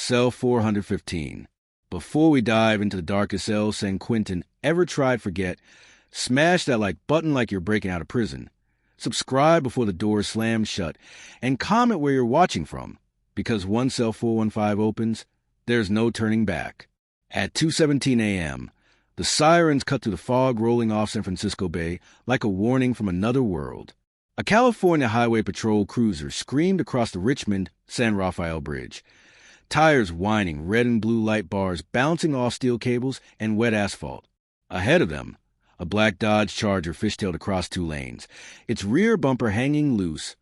Cell 415. Before we dive into the darkest cell San Quentin ever tried forget, smash that like button like you're breaking out of prison. Subscribe before the door slams shut, and comment where you're watching from, because once Cell 415 opens, there's no turning back. At 2:17 a.m., the sirens cut through the fog rolling off San Francisco Bay like a warning from another world. A California Highway Patrol cruiser screamed across the Richmond San Rafael Bridge, tires whining, red and blue light bars bouncing off steel cables and wet asphalt. Ahead of them, a black Dodge Charger fishtailed across two lanes, its rear bumper hanging loose,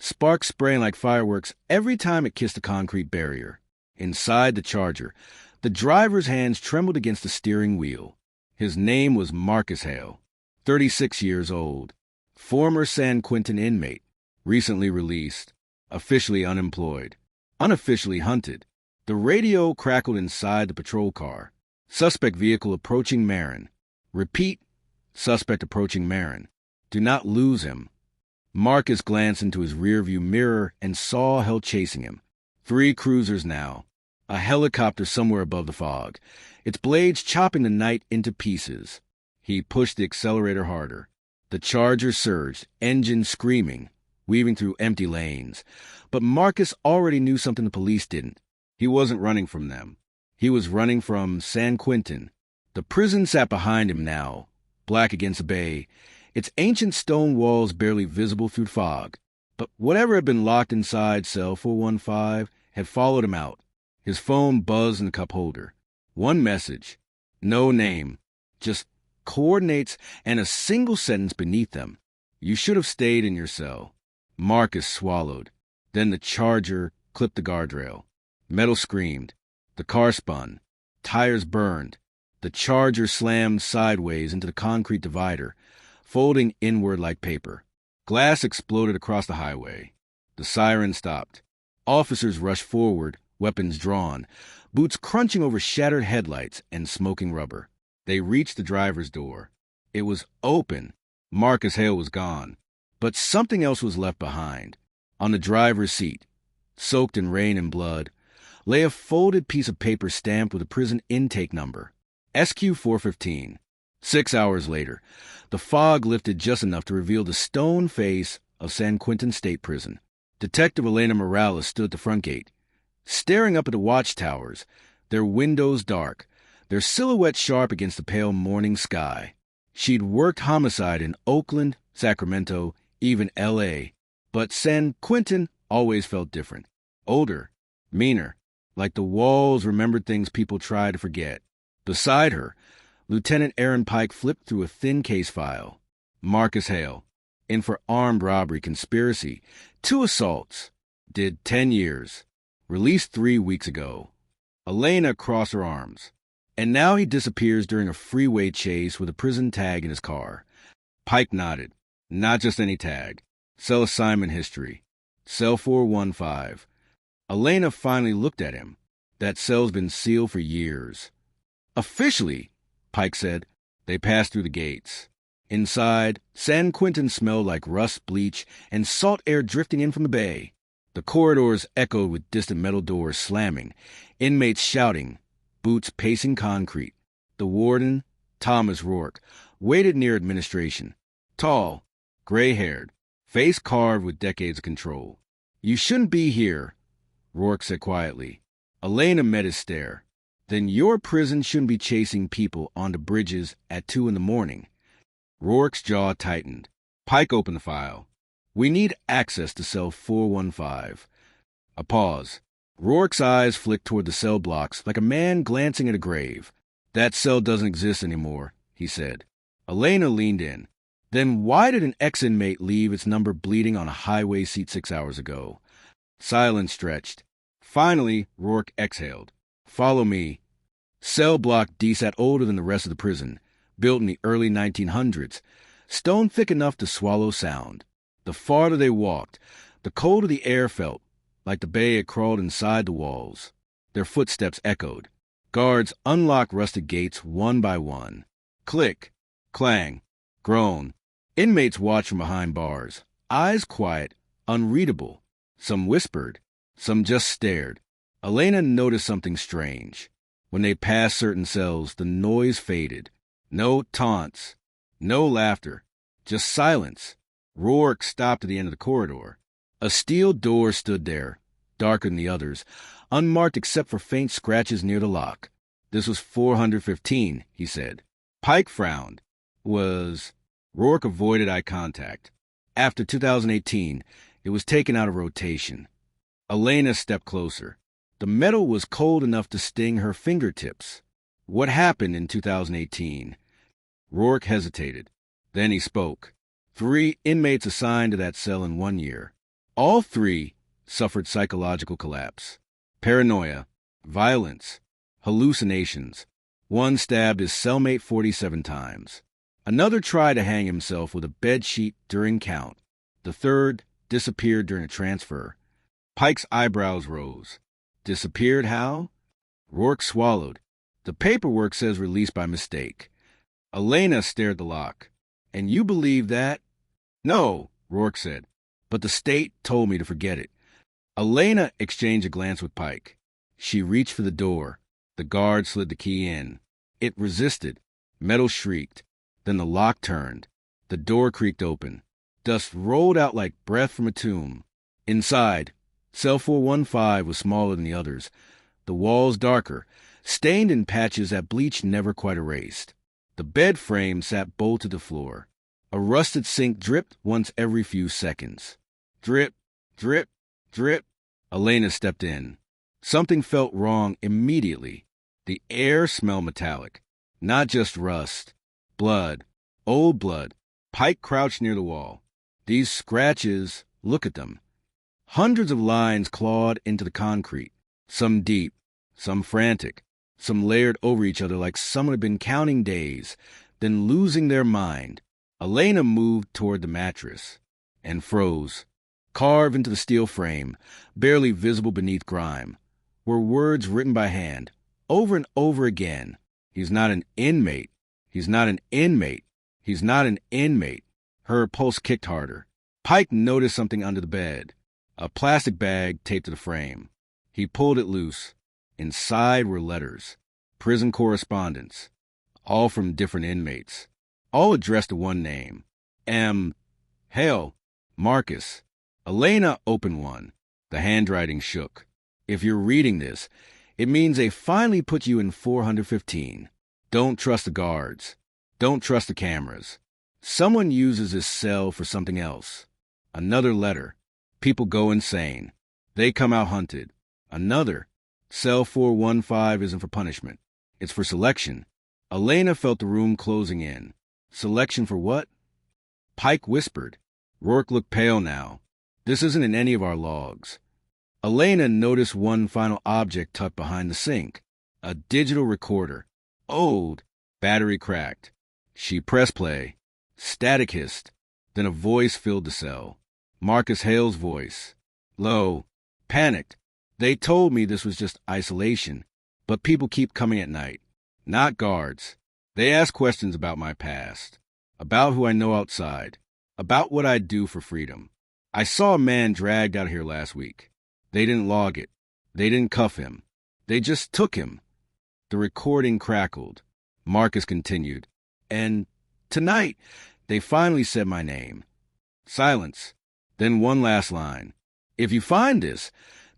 sparks spraying like fireworks every time it kissed a concrete barrier. Inside the Charger, the driver's hands trembled against the steering wheel. His name was Marcus Hale, 36 years old, former San Quentin inmate, recently released, officially unemployed, unofficially hunted. The radio crackled inside the patrol car. Suspect vehicle approaching Marin. Repeat, suspect approaching Marin. Do not lose him. Marcus glanced into his rearview mirror and saw Hale chasing him. 3 cruisers now. A helicopter somewhere above the fog, its blades chopping the night into pieces. He pushed the accelerator harder. The Charger surged, engine screaming, weaving through empty lanes. But Marcus already knew something the police didn't. He wasn't running from them. He was running from San Quentin. The prison sat behind him now, black against the bay, its ancient stone walls barely visible through fog. But whatever had been locked inside Cell 415 had followed him out. His phone buzzed in the cup holder. One message. No name. Just coordinates and a single sentence beneath them. You should have stayed in your cell. Marcus swallowed. Then the Charger clipped the guardrail. Metal screamed. The car spun. Tires burned. The Charger slammed sideways into the concrete divider, folding inward like paper. Glass exploded across the highway. The siren stopped. Officers rushed forward, weapons drawn, boots crunching over shattered headlights and smoking rubber. They reached the driver's door. It was open. Marcus Hale was gone. But something else was left behind. On the driver's seat, soaked in rain and blood, lay a folded piece of paper stamped with a prison intake number, SQ 415. 6 hours later, the fog lifted just enough to reveal the stone face of San Quentin State Prison. Detective Elena Morales stood at the front gate, staring up at the watchtowers, their windows dark, their silhouettes sharp against the pale morning sky. She'd worked homicide in Oakland, Sacramento, even L.A., but San Quentin always felt different. Older, meaner, like the walls remembered things people try to forget. Beside her, Lieutenant Aaron Pike flipped through a thin case file. Marcus Hale, in for armed robbery, conspiracy, 2 assaults, did 10 years. Released 3 weeks ago. Elena crossed her arms. And now he disappears during a freeway chase with a prison tag in his car. Pike nodded. Not just any tag. Cell assignment history. Cell 415. Elena finally looked at him. That cell's been sealed for years. Officially, Pike said. They passed through the gates. Inside, San Quentin smelled like rust, bleach, and salt air drifting in from the bay. The corridors echoed with distant metal doors slamming, inmates shouting, boots pacing concrete. The warden, Thomas Rourke, waited near administration. Tall, gray-haired, face carved with decades of control. You shouldn't be here, Rourke said quietly. Elena met his stare. Then your prison shouldn't be chasing people onto bridges at 2 a.m. Rourke's jaw tightened. Pike opened the file. We need access to cell 415. A pause. Rourke's eyes flicked toward the cell blocks like a man glancing at a grave. That cell doesn't exist anymore, he said. Elena leaned in. Then why did an ex-inmate leave its number bleeding on a highway seat 6 hours ago? Silence stretched. Finally, Rourke exhaled. Follow me. Cell block D sat older than the rest of the prison, built in the early 1900s, stone thick enough to swallow sound. The farther they walked, the colder the air felt, like the bay had crawled inside the walls. Their footsteps echoed. Guards unlocked rusted gates one by one. Click, clang, groan. Inmates watched from behind bars, eyes quiet, unreadable. Some whispered, some just stared. Elena noticed something strange. When they passed certain cells, the noise faded. No taunts, no laughter, just silence. Rourke stopped at the end of the corridor. A steel door stood there, darker than the others, unmarked except for faint scratches near the lock. This was 415, he said. Pike frowned. Rourke avoided eye contact. After 2018, it was taken out of rotation. Elena stepped closer. The metal was cold enough to sting her fingertips. What happened in 2018? Rourke hesitated. Then he spoke. 3 inmates assigned to that cell in 1 year. All 3 suffered psychological collapse. Paranoia, violence, hallucinations. One stabbed his cellmate 47 times. Another tried to hang himself with a bedsheet during count. The third disappeared during a transfer. Pike's eyebrows rose. Disappeared how? Rourke swallowed. The paperwork says released by mistake. Elena stared at the lock. And you believe that? No, Rourke said. But the state told me to forget it. Elena exchanged a glance with Pike. She reached for the door. The guard slid the key in. It resisted. Metal shrieked. Then the lock turned. The door creaked open. Dust rolled out like breath from a tomb. Inside, cell 415 was smaller than the others. The walls darker, stained in patches that bleach never quite erased. The bed frame sat bolted to the floor. A rusted sink dripped once every few seconds. Drip, drip, drip. Elena stepped in. Something felt wrong immediately. The air smelled metallic. Not just rust. Blood. Old blood. Pike crouched near the wall. These scratches, look at them. Hundreds of lines clawed into the concrete. Some deep, some frantic, some layered over each other like someone had been counting days, then losing their mind. Elena moved toward the mattress and froze. Carved into the steel frame, barely visible beneath grime, were words written by hand, over and over again. He's not an inmate. He's not an inmate. He's not an inmate. Her pulse kicked harder. Pike noticed something under the bed. A plastic bag taped to the frame. He pulled it loose. Inside were letters. Prison correspondence. All from different inmates. All addressed to one name. M. Hale. Marcus. Elena opened one. The handwriting shook. If you're reading this, it means they finally put you in 415. Don't trust the guards. Don't trust the cameras. Someone uses this cell for something else. Another letter. People go insane. They come out hunted. Another. Cell 415 isn't for punishment. It's for selection. Elena felt the room closing in. Selection for what? Pike whispered. Rourke looked pale now. This isn't in any of our logs. Elena noticed one final object tucked behind the sink. A digital recorder. Old. Battery cracked. She pressed play. Static hissed. Then a voice filled the cell. Marcus Hale's voice. Low. Panicked. They told me this was just isolation, but people keep coming at night. Not guards. They ask questions about my past. About who I know outside. About what I'd do for freedom. I saw a man dragged out here last week. They didn't log it. They didn't cuff him. They just took him. The recording crackled. Marcus continued. And tonight, they finally said my name. Silence. Then one last line. If you find this,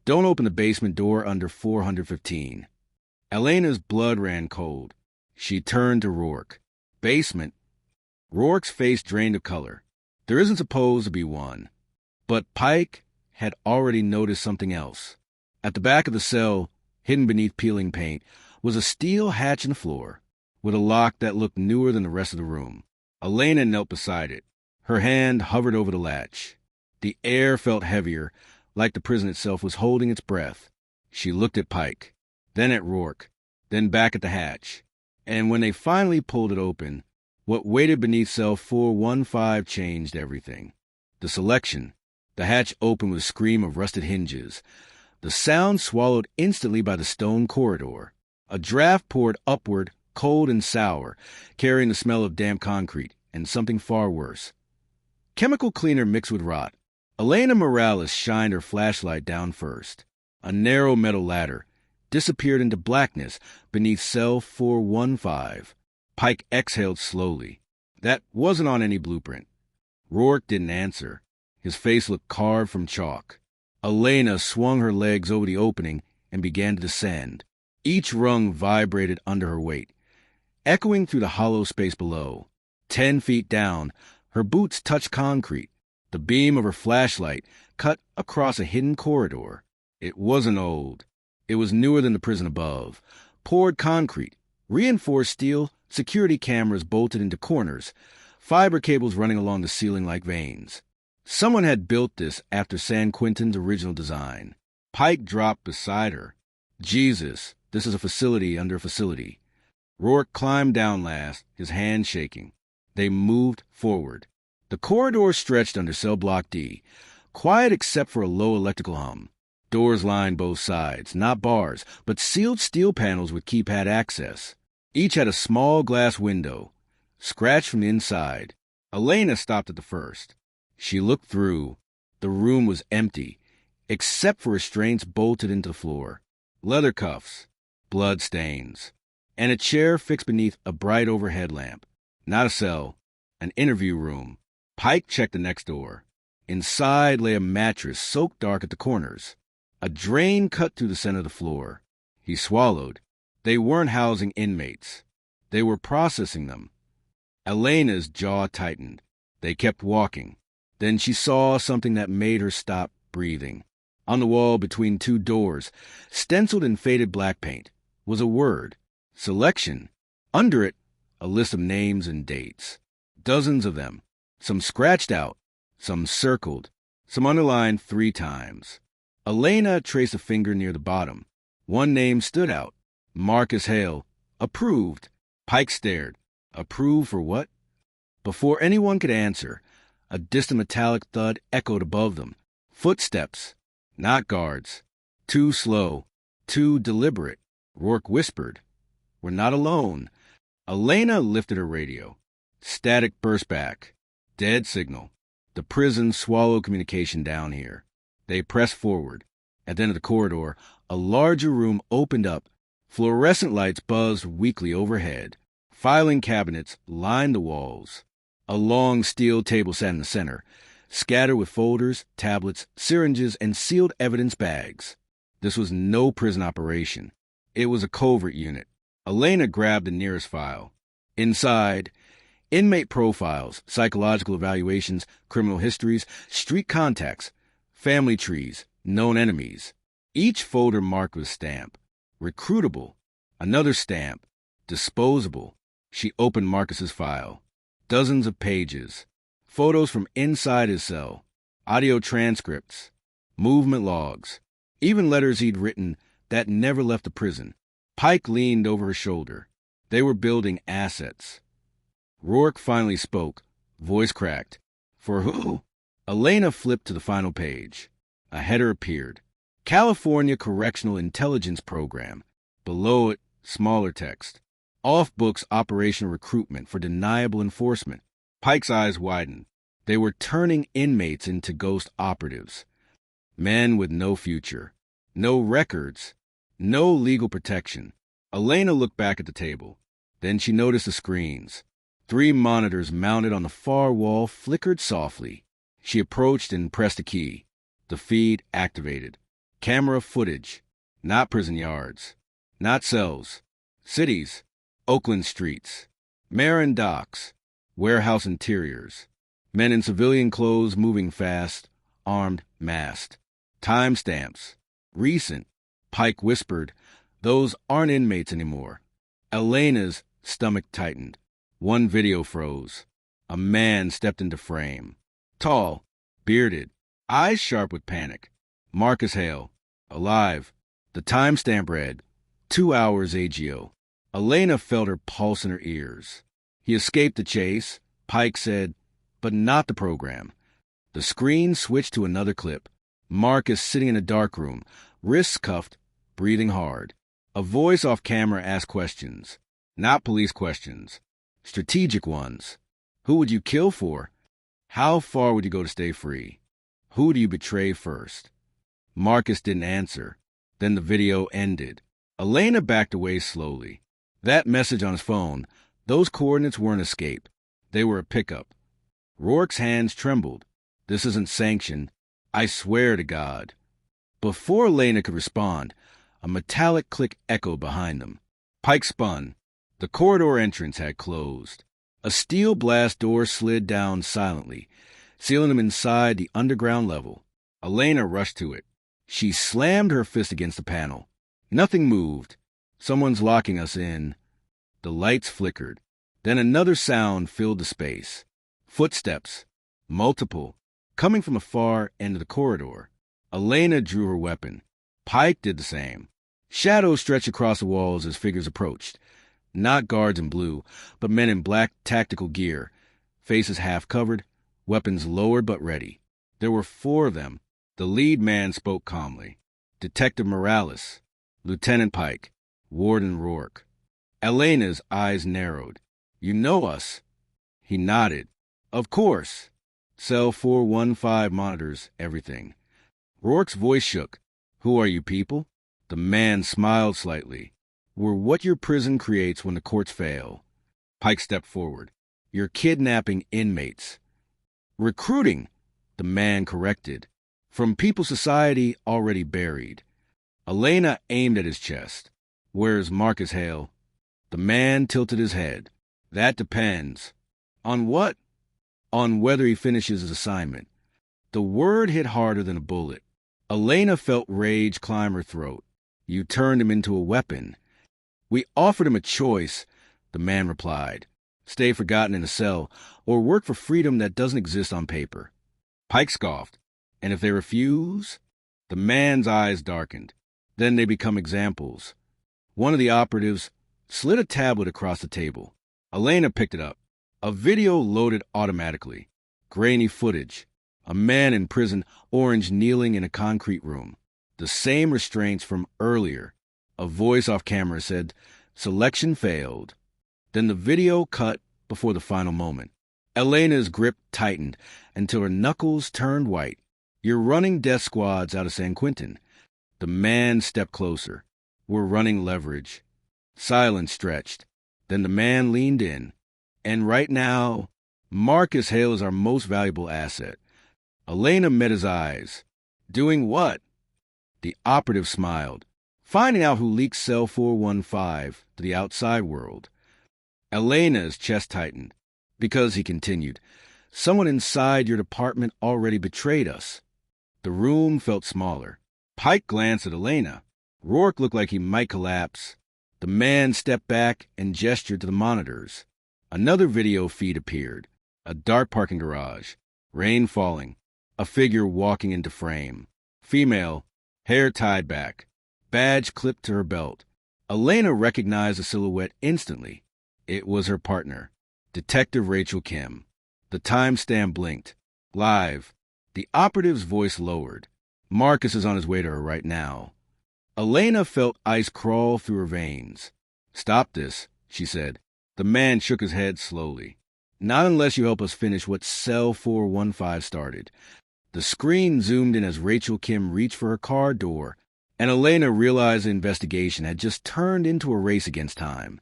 don't open the basement door under 415. Elena's blood ran cold. She turned to Rourke. Basement. Rourke's face drained of color. There isn't supposed to be one. But Pike had already noticed something else. At the back of the cell, hidden beneath peeling paint, was a steel hatch in the floor, with a lock that looked newer than the rest of the room. Elena knelt beside it. Her hand hovered over the latch. The air felt heavier, like the prison itself was holding its breath. She looked at Pike, then at Rourke, then back at the hatch. And when they finally pulled it open, what waited beneath cell 415 changed everything. The selection. The hatch opened with a scream of rusted hinges. The sound swallowed instantly by the stone corridor. A draft poured upward, cold and sour, carrying the smell of damp concrete and something far worse. Chemical cleaner mixed with rot. Elena Morales shined her flashlight down first. A narrow metal ladder disappeared into blackness beneath cell 415. Pike exhaled slowly. That wasn't on any blueprint. Rourke didn't answer. His face looked carved from chalk. Elena swung her legs over the opening and began to descend. Each rung vibrated under her weight, echoing through the hollow space below. 10 feet down, her boots touched concrete. The beam of her flashlight cut across a hidden corridor. It wasn't old. It was newer than the prison above. Poured concrete, reinforced steel, security cameras bolted into corners, fiber cables running along the ceiling like veins. Someone had built this after San Quentin's original design. Pike dropped beside her. Jesus, this is a facility under a facility. Rourke climbed down last, his hand shaking. They moved forward. The corridor stretched under cell block D, quiet except for a low electrical hum. Doors lined both sides, not bars, but sealed steel panels with keypad access. Each had a small glass window, scratched from the inside. Elena stopped at the first. She looked through. The room was empty, except for restraints bolted into the floor, leather cuffs, blood stains, and a chair fixed beneath a bright overhead lamp. Not a cell, an interview room. Pike checked the next door. Inside lay a mattress soaked dark at the corners. A drain cut through the center of the floor. He swallowed. They weren't housing inmates. They were processing them. Elena's jaw tightened. They kept walking. Then she saw something that made her stop breathing. On the wall between 2 doors, stenciled in faded black paint, was a word. Selection. Under it, a list of names and dates. Dozens of them. Some scratched out, some circled, some underlined 3 times. Elena traced a finger near the bottom. One name stood out. Marcus Hale. Approved. Pike stared. Approved for what? Before anyone could answer, a distant metallic thud echoed above them. Footsteps. Not guards. Too slow. Too deliberate. Rourke whispered. We're not alone. Elena lifted her radio. Static burst back. Dead signal. The prison swallowed communication down here. They pressed forward. At the end of the corridor, a larger room opened up. Fluorescent lights buzzed weakly overhead. Filing cabinets lined the walls. A long steel table sat in the center, scattered with folders, tablets, syringes, and sealed evidence bags. This was no prison operation. It was a covert unit. Elena grabbed the nearest file. Inside, inmate profiles, psychological evaluations, criminal histories, street contacts, family trees, known enemies. Each folder marked with a stamp. Recruitable. Another stamp. Disposable. She opened Marcus's file. Dozens of pages. Photos from inside his cell. Audio transcripts. Movement logs. Even letters he'd written that never left the prison. Pike leaned over her shoulder. They were building assets. Rourke finally spoke, voice cracked. For who? Elena flipped to the final page. A header appeared. California Correctional Intelligence Program. Below it, smaller text. Off-books Operation Recruitment for Deniable Enforcement. Pike's eyes widened. They were turning inmates into ghost operatives. Men with no future. No records. No legal protection. Elena looked back at the table. Then she noticed the screens. 3 monitors mounted on the far wall flickered softly. She approached and pressed a key. The feed activated. Camera footage. Not prison yards. Not cells. Cities. Oakland streets. Marin docks. Warehouse interiors. Men in civilian clothes moving fast. Armed, masked. Timestamps. Recent. Pike whispered, those aren't inmates anymore. Elena's stomach tightened. One video froze. A man stepped into frame. Tall, bearded, eyes sharp with panic. Marcus Hale. Alive. The timestamp read, 2 hours AGO. Elena felt her pulse in her ears. He escaped the chase, Pike said, but not the program. The screen switched to another clip. Marcus sitting in a dark room, wrists cuffed, breathing hard. A voice off camera asked questions. Not police questions. Strategic ones. Who would you kill for? How far would you go to stay free? Who do you betray first? Marcus didn't answer. Then the video ended. Elena backed away slowly. That message on his phone, those coordinates weren't escape. They were a pickup. Rourke's hands trembled. This isn't sanctioned. I swear to God. Before Elena could respond, a metallic click echoed behind them. Pike spun. The corridor entrance had closed. A steel blast door slid down silently, sealing them inside the underground level. Elena rushed to it. She slammed her fist against the panel. Nothing moved. Someone's locking us in. The lights flickered. Then another sound filled the space. Footsteps. Multiple. Coming from the far end of the corridor. Elena drew her weapon. Pike did the same. Shadows stretched across the walls as figures approached. Not guards in blue, but men in black tactical gear. Faces half covered, weapons lowered but ready. There were 4 of them. The lead man spoke calmly. Detective Morales, Lieutenant Pike, Warden Rourke. Elena's eyes narrowed. You know us? He nodded. Of course. Cell 415 monitors everything. Rourke's voice shook. Who are you people? The man smiled slightly. We're what your prison creates when the courts fail. Pike stepped forward. You're kidnapping inmates. Recruiting, the man corrected. From people society already buried. Elena aimed at his chest. Where's Marcus Hale? The man tilted his head. That depends. On what? On whether he finishes his assignment. The word hit harder than a bullet. Elena felt rage climb her throat. You turned him into a weapon. We offered him a choice, the man replied. Stay forgotten in a cell, or work for freedom that doesn't exist on paper. Pike scoffed. And if they refuse? The man's eyes darkened. Then they become examples. One of the operatives slid a tablet across the table. Elena picked it up. A video loaded automatically. Grainy footage. A man in prison, orange, kneeling in a concrete room. The same restraints from earlier. A voice off camera said, "Selection failed." Then the video cut before the final moment. Elena's grip tightened until her knuckles turned white. You're running death squads out of San Quentin. The man stepped closer. We're running leverage. Silence stretched. Then the man leaned in. And right now, Marcus Hale is our most valuable asset. Elena met his eyes. Doing what? The operative smiled. Finding out who leaked cell 415 to the outside world. Elena's chest tightened. Because, he continued, someone inside your department already betrayed us. The room felt smaller. Pike glanced at Elena. Rourke looked like he might collapse. The man stepped back and gestured to the monitors. Another video feed appeared. A dark parking garage. Rain falling. A figure walking into frame. Female. Hair tied back. Badge clipped to her belt. Elena recognized the silhouette instantly. It was her partner, Detective Rachel Kim. The timestamp blinked. Live. The operative's voice lowered. Marcus is on his way to her right now. Elena felt ice crawl through her veins. Stop this, she said. The man shook his head slowly. Not unless you help us finish what cell 415 started. The screen zoomed in as Rachel Kim reached for her car door, and Elena realized the investigation had just turned into a race against time.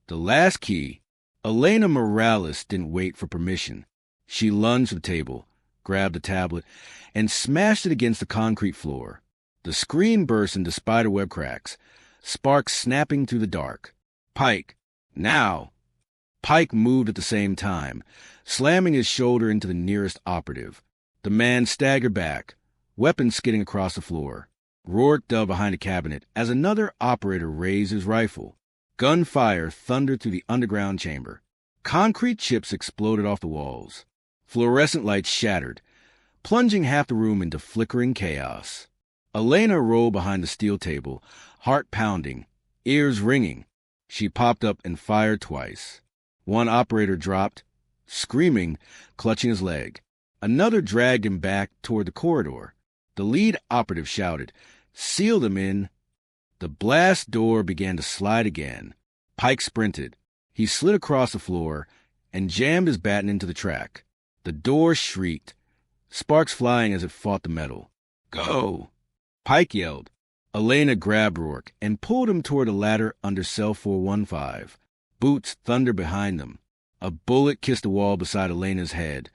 The last key. Elena Morales didn't wait for permission. She lunged to the table, grabbed the tablet, and smashed it against the concrete floor. The screen burst into spiderweb cracks, sparks snapping through the dark. Pike. Now. Pike moved at the same time, slamming his shoulder into the nearest operative. The man staggered back, weapons skidding across the floor. Rourke dove behind a cabinet as another operator raised his rifle. Gunfire thundered through the underground chamber. Concrete chips exploded off the walls. Fluorescent lights shattered, plunging half the room into flickering chaos. Elena rolled behind the steel table, heart pounding, ears ringing. She popped up and fired twice. One operator dropped, screaming, clutching his leg. Another dragged him back toward the corridor. The lead operative shouted, "Seal them in." The blast door began to slide again. Pike sprinted. He slid across the floor and jammed his baton into the track. The door shrieked, sparks flying as it fought the metal. "Go!" Pike yelled. Elena grabbed Rourke and pulled him toward a ladder under cell 415. Boots thundered behind them. A bullet kissed the wall beside Elena's head,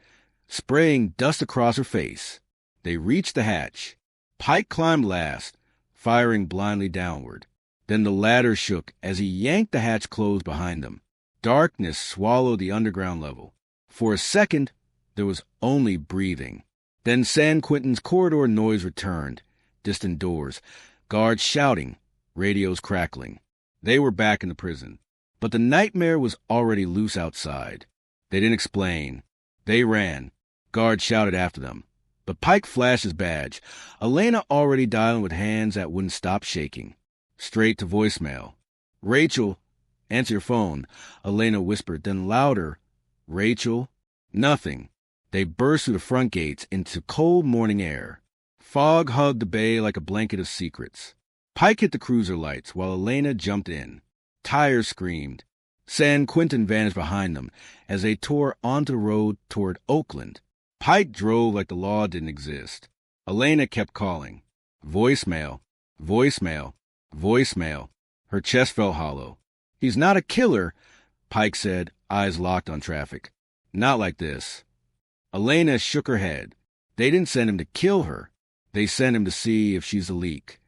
spraying dust across her face. They reached the hatch. Pike climbed last, firing blindly downward. Then the ladder shook as he yanked the hatch closed behind them. Darkness swallowed the underground level. For a second, there was only breathing. Then San Quentin's corridor noise returned. Distant doors, guards shouting, radios crackling. They were back in the prison. But the nightmare was already loose outside. They didn't explain. They ran. Guards shouted after them. But Pike flashed his badge. Elena already dialing with hands that wouldn't stop shaking. Straight to voicemail. "Rachel, answer your phone," Elena whispered, then louder. "Rachel?" Nothing. They burst through the front gates into cold morning air. Fog hugged the bay like a blanket of secrets. Pike hit the cruiser lights while Elena jumped in. Tires screamed. San Quentin vanished behind them as they tore onto the road toward Oakland. Pike drove like the law didn't exist. Elena kept calling. Voicemail, voicemail, voicemail. Her chest felt hollow. "He's not a killer," Pike said, eyes locked on traffic. "Not like this." Elena shook her head. They didn't send him to kill her. They sent him to see if she's a leak.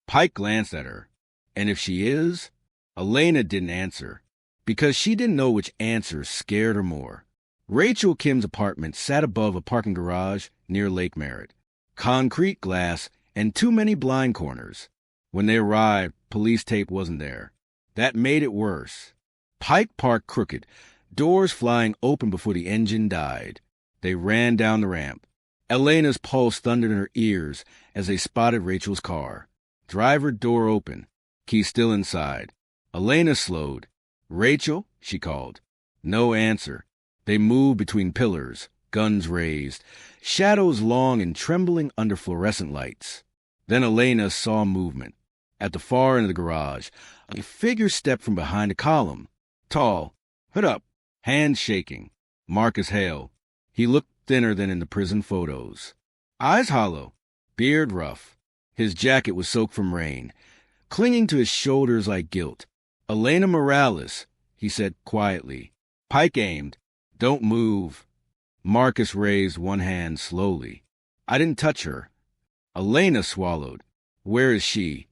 Pike glanced at her. "And if she is?" Elena didn't answer, because she didn't know which answer scared her more. Rachel Kim's apartment sat above a parking garage near Lake Merritt. Concrete glass and too many blind corners. When they arrived, police tape wasn't there. That made it worse. Pike parked crooked, doors flying open before the engine died. They ran down the ramp. Elena's pulse thundered in her ears as they spotted Rachel's car. Driver door open. Key still inside. Elena slowed. "Rachel?" she called. No answer. They moved between pillars, guns raised, shadows long and trembling under fluorescent lights. Then Elena saw movement. At the far end of the garage, a figure stepped from behind a column. Tall, hood up, hands shaking. Marcus Hale. He looked thinner than in the prison photos. Eyes hollow, beard rough. His jacket was soaked from rain, clinging to his shoulders like guilt. "Elena Morales," he said quietly. Pike aimed. "Don't move." Marcus raised one hand slowly. "I didn't touch her." Elena swallowed. "Where is she?"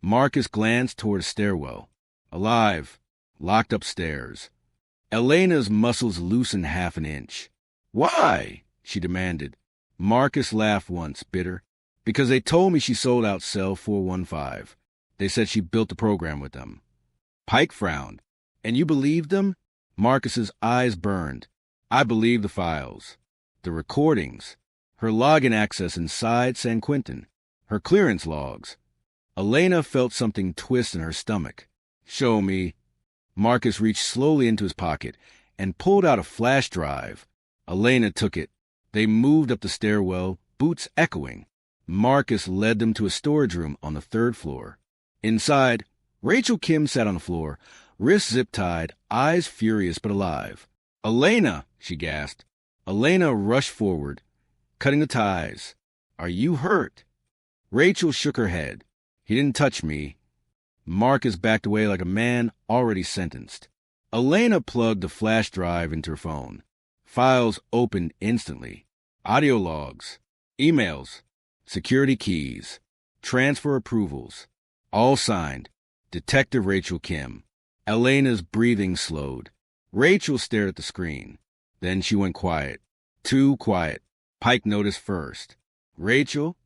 Marcus glanced toward a stairwell. "Alive. Locked upstairs." Elena's muscles loosened half an inch. "Why?" she demanded. Marcus laughed once, bitter. "Because they told me she sold out cell 415. They said she built the program with them." Pike frowned. "And you believed them?" Marcus's eyes burned. "I believe the files. The recordings. Her login access inside San Quentin. Her clearance logs." Elena felt something twist in her stomach. "Show me." Marcus reached slowly into his pocket and pulled out a flash drive. Elena took it. They moved up the stairwell, boots echoing. Marcus led them to a storage room on the 3rd floor. Inside, Rachel Kim sat on the floor, wrists zip-tied, eyes furious but alive. "Elena!" she gasped. Elena rushed forward, cutting the ties. "Are you hurt?" Rachel shook her head. "He didn't touch me." Marcus backed away like a man already sentenced. Elena plugged the flash drive into her phone. Files opened instantly. Audio logs, emails, security keys, transfer approvals, all signed. Detective Rachel Kim. Elena's breathing slowed. Rachel stared at the screen. Then she went quiet. Too quiet. Pike noticed first. "Rachel?"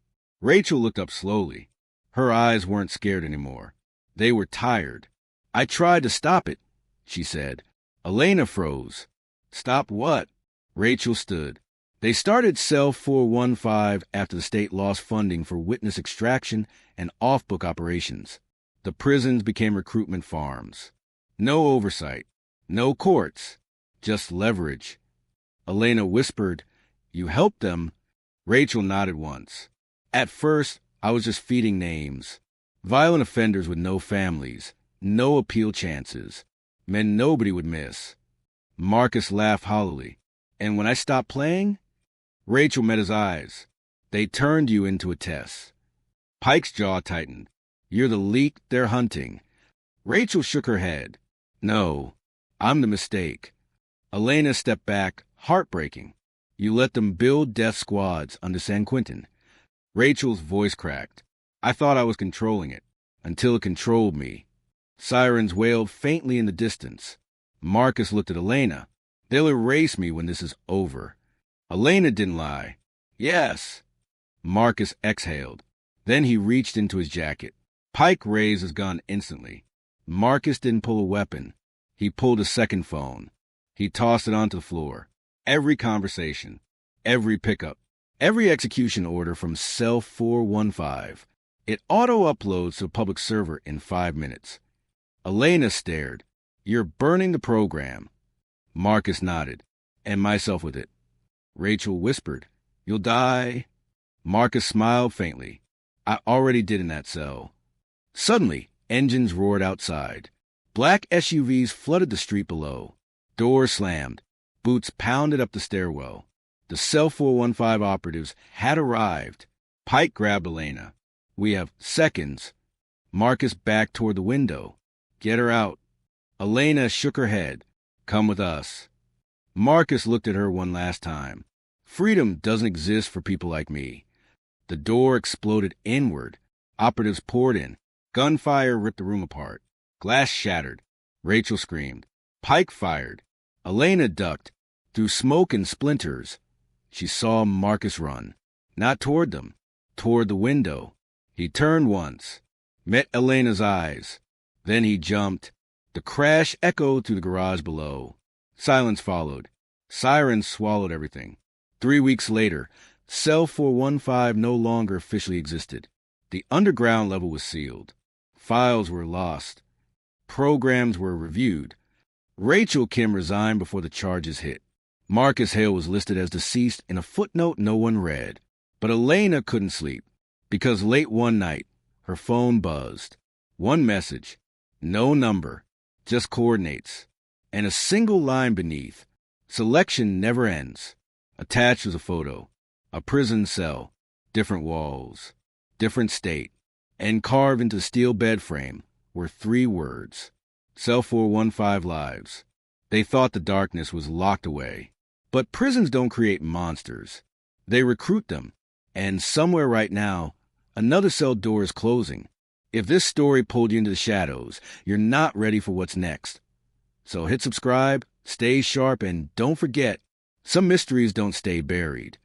Rachel looked up slowly. Her eyes weren't scared anymore. They were tired. "I tried to stop it," she said. Elena froze. "Stop what?" Rachel stood. "They started cell 415 after the state lost funding for witness extraction and off-book operations. The prisons became recruitment farms. No oversight. No courts. Just leverage." Elena whispered, "You helped them?" Rachel nodded once. "At first, I was just feeding names. Violent offenders with no families, no appeal chances. Men nobody would miss." Marcus laughed hollowly. "And when I stopped playing?" Rachel met his eyes. "They turned you into a test." Pike's jaw tightened. You're the leak they're hunting. Rachel shook her head. No, I'm the mistake. Elena stepped back, heartbreaking. You let them build death squads under San Quentin. Rachel's voice cracked. I thought I was controlling it, until it controlled me. Sirens wailed faintly in the distance. Marcus looked at Elena. They'll erase me when this is over. Elena didn't lie. Yes. Marcus exhaled. Then he reached into his jacket. Pike raised his gun instantly. Marcus didn't pull a weapon. He pulled a second phone. He tossed it onto the floor. Every conversation, every pickup, every execution order from cell 415. It auto-uploads to a public server in 5 minutes. Elena stared. You're burning the program. Marcus nodded, and myself with it. Rachel whispered, You'll die. Marcus smiled faintly. I already did in that cell. Suddenly, engines roared outside. Black SUVs flooded the street below. Doors slammed. Boots pounded up the stairwell. The cell 415 operatives had arrived. Pike grabbed Elena. We have seconds. Marcus backed toward the window. Get her out. Elena shook her head. Come with us. Marcus looked at her one last time. Freedom doesn't exist for people like me. The door exploded inward. Operatives poured in. Gunfire ripped the room apart. Glass shattered. Rachel screamed. Pike fired. Elena ducked. Through smoke and splinters, she saw Marcus run. Not toward them. Toward the window. He turned once. Met Elena's eyes. Then he jumped. The crash echoed through the garage below. Silence followed. Sirens swallowed everything. 3 weeks later, Cell 415 no longer officially existed. The underground level was sealed. Files were lost. Programs were reviewed. Rachel Kim resigned before the charges hit. Marcus Hale was listed as deceased in a footnote no one read. But Elena couldn't sleep, because late one night, her phone buzzed. One message, no number, just coordinates, and a single line beneath. Selection never ends. Attached was a photo. A prison cell. Different walls. Different state. And carved into the steel bed frame were 3 words. Cell 415 lives. They thought the darkness was locked away. But prisons don't create monsters. They recruit them. And somewhere right now, another cell door is closing. If this story pulled you into the shadows, you're not ready for what's next. So hit subscribe, stay sharp, and don't forget, some mysteries don't stay buried.